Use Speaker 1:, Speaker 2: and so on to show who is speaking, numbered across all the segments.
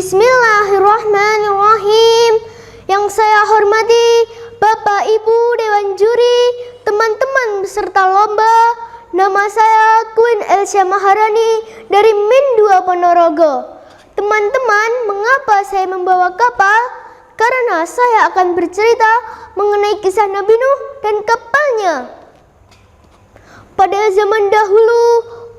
Speaker 1: Bismillahirrahmanirrahim. Yang saya hormati Bapak Ibu Dewan Juri, teman-teman peserta lomba. Nama saya Queen Elsa Maharani dari Min 2 Ponorogo. Teman-teman, mengapa saya membawa kapal? Karena saya akan bercerita mengenai kisah Nabi Nuh dan kapalnya. Pada zaman dahulu,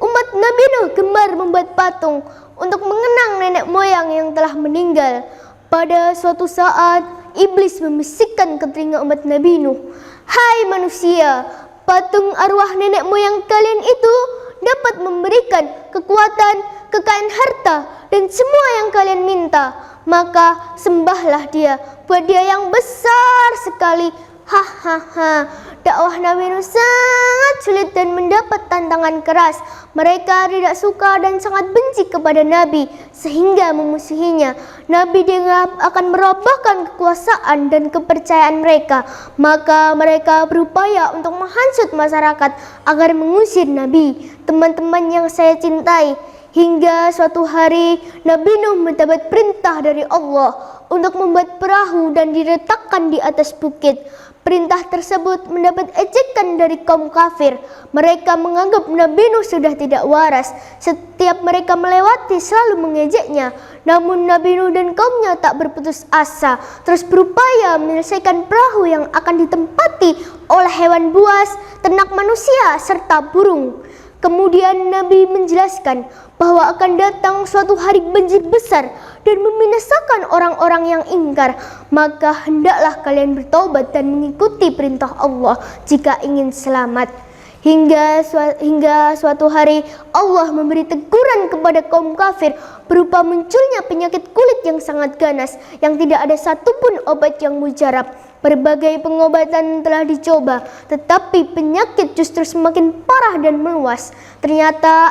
Speaker 1: umat Nabi Nuh gemar membuat patung untuk mengenang nenek moyang yang telah meninggal. Pada suatu saat, iblis membisikkan ke telinga umat Nabi Nuh, "Hai manusia, patung arwah nenek moyang kalian itu dapat memberikan kekuatan, kekayaan harta, dan semua yang kalian minta. Maka sembahlah dia, buat dia yang besar sekali." Hahaha. Dakwah Nabi Nuh sangat sulit dan mendapat tantangan keras. Mereka tidak suka dan sangat benci kepada Nabi sehingga memusuhinya. Nabi dianggap akan merobohkan kekuasaan dan kepercayaan mereka. Maka mereka berupaya untuk menghasut masyarakat agar mengusir Nabi. Teman-teman yang saya cintai, hingga suatu hari Nabi Nuh mendapat perintah dari Allah untuk membuat perahu dan diletakkan di atas bukit. Perintah tersebut mendapat ejekan dari kaum kafir. Mereka menganggap Nabi Nuh sudah tidak waras. Setiap mereka melewati selalu mengejeknya. Namun Nabi Nuh dan kaumnya tak berputus asa, terus berupaya menyelesaikan perahu yang akan ditempati oleh hewan buas, ternak manusia, serta burung. Kemudian Nabi menjelaskan bahwa akan datang suatu hari banjir besar dan membinasakan orang-orang yang ingkar. Maka hendaklah kalian bertaubat dan mengikuti perintah Allah jika ingin selamat. Hingga suatu hari Allah memberi teguran kepada kaum kafir berupa munculnya penyakit kulit yang sangat ganas yang tidak ada satupun obat yang mujarab. Berbagai pengobatan telah dicoba, tetapi penyakit justru semakin parah dan meluas. Ternyata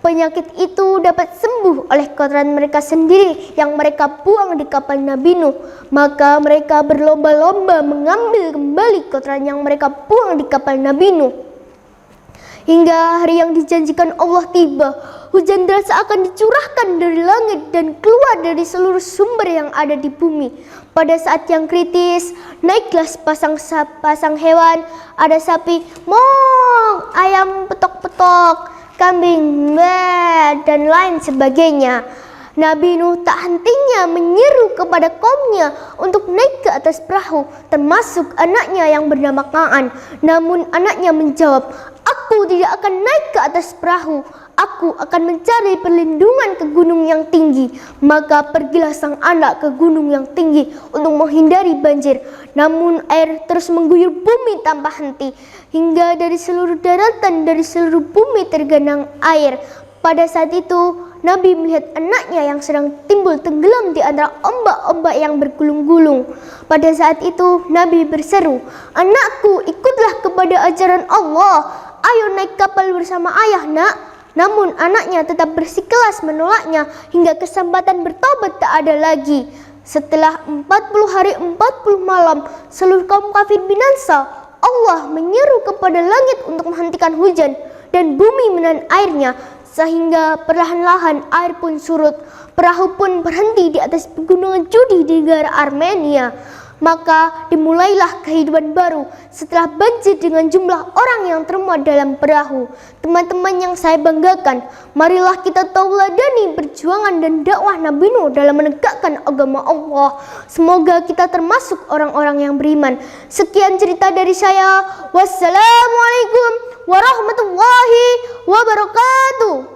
Speaker 1: penyakit itu dapat sembuh oleh kotoran mereka sendiri yang mereka buang di kapal Nabi Nuh. Maka mereka berlomba-lomba mengambil kembali kotoran yang mereka buang di kapal Nabi Nuh. Hingga hari yang dijanjikan Allah tiba, hujan deras akan dicurahkan dari langit dan keluar dari seluruh sumber yang ada di bumi. Pada saat yang kritis, naiklah sepasang hewan, ada sapi mong, ayam petok-petok, kambing meh, dan lain sebagainya. Nabi Nuh tak hentinya menyeru kepada kaumnya untuk naik ke atas perahu, termasuk anaknya yang bernama Kaan. Namun anaknya menjawab, "Aku tidak akan naik ke atas perahu. Aku akan mencari perlindungan ke gunung yang tinggi." Maka pergilah sang anak ke gunung yang tinggi untuk menghindari banjir. Namun air terus mengguyur bumi tanpa henti, hingga dari seluruh daratan, dari seluruh bumi tergenang air. Pada saat itu Nabi melihat anaknya yang sedang timbul tenggelam di antara ombak-ombak yang bergulung-gulung. Pada saat itu Nabi berseru, "Anakku, ikutlah kepada ajaran Allah. Ayo naik kapal bersama ayah, nak." Namun anaknya tetap bersikeras menolaknya hingga kesempatan bertobat tak ada lagi. Setelah 40 hari 40 malam seluruh kaum kafir binasa, Allah menyeru kepada langit untuk menghentikan hujan dan bumi menahan airnya, sehingga perlahan-lahan air pun surut. Perahu pun berhenti di atas pegunungan Judi di negara Armenia. Maka dimulailah kehidupan baru setelah banjir dengan jumlah orang yang termuat dalam perahu. Teman-teman yang saya banggakan, marilah kita tauladani perjuangan dan dakwah Nabi Nuh dalam menegakkan agama Allah. Semoga kita termasuk orang-orang yang beriman. Sekian cerita dari saya. Wassalamualaikum warahmatullahi wabarakatuh.